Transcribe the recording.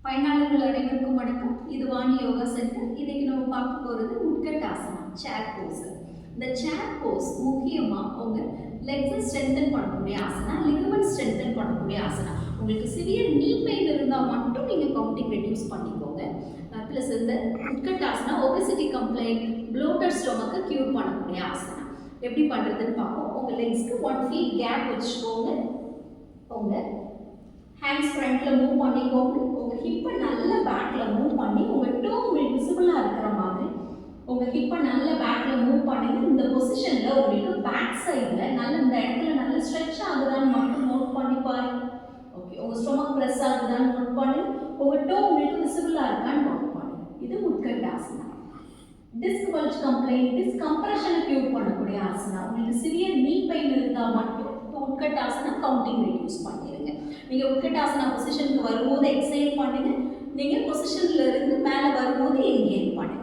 பயனாளர்கள் அனைவருக்கும் வணக்கம். இது வாணி யோகா சென்டர். இன்னைக்கு நம்ம பார்க்க போகிறது உட்கட்டாசனா, சேர் போஸ். இந்த சேர் போஸ் முக்கியமாக உங்க லெக்ஸை ஸ்ட்ரென்தன் பண்ணக்கூடிய ஆசனா, லிகமெண்ட் ஸ்ட்ரென்தன் பண்ணக்கூடிய ஆசனா. உங்களுக்கு சிவியர் நீ பெயின் இருந்தால் மட்டும் நீங்கள் கவுண்டிங் ரெடியூஸ் பண்ணிக்கோங்க. ப்ளஸ் இந்த உட்கட்டாசனா ஒபெசிட்டி கம்ப்ளைண்ட், ப்ளோட்டட் ஸ்டொமக்கை க்யூர் பண்ணக்கூடிய ஆசனா. எப்படி பண்ணுறதுன்னு பார்ப்போம். உங்கள் லெக்ஸ்க்கு 1 feet கேப் வச்சுக்கோங்க. உங்கள் ஹேண்ட்ஸ் ஃப்ரண்ட்டில் மூவ் பண்ணிக்கோங்க. உங்கள் ஹிப்பை நல்ல பேக்கில் மூவ் பண்ணி உங்கள் டோ உங்களுக்கு விசிபிளாக இருக்கிற மாதிரி உங்கள் ஹிப்பை நல்ல பேக்கில் மூவ் பண்ணி இந்த பொசிஷனில் உங்களுக்கு பேக் சைடில் நல்ல இந்த இடத்துல நல்ல ஸ்ட்ரெச் ஆகுதான்னு மட்டும் நோட் பண்ணி பாருங்க. ஓகே, உங்கள் ஸ்டொமக் ப்ரெஸ் ஆகுதான்னு நோட் பண்ணி உங்கள் டோ உங்களுக்கு விசிபிளாக இருக்கான்னு நோட் பண்ணுங்க. இது Utkatasana. Disk bulge complaint, disk கம்ப்ரெஷனை க்யூர் பண்ணக்கூடிய ஆசனா. உங்களுக்கு சிவியர் நீ பெயின் இருந்தால் மட்டும் உட்கட்டாசனா கவுண்டிங் ரெடியூஸ் பண்ணிடுங்க. நீங்கள் உட்கட்டாசனா பொசிஷனுக்கு வரும்போது எக்ஸைல் பண்ணுங்க. நீங்கள் பொசிஷன்ல இருந்து மேலே வரும்போது என்கேஜ் பண்ணுங்க.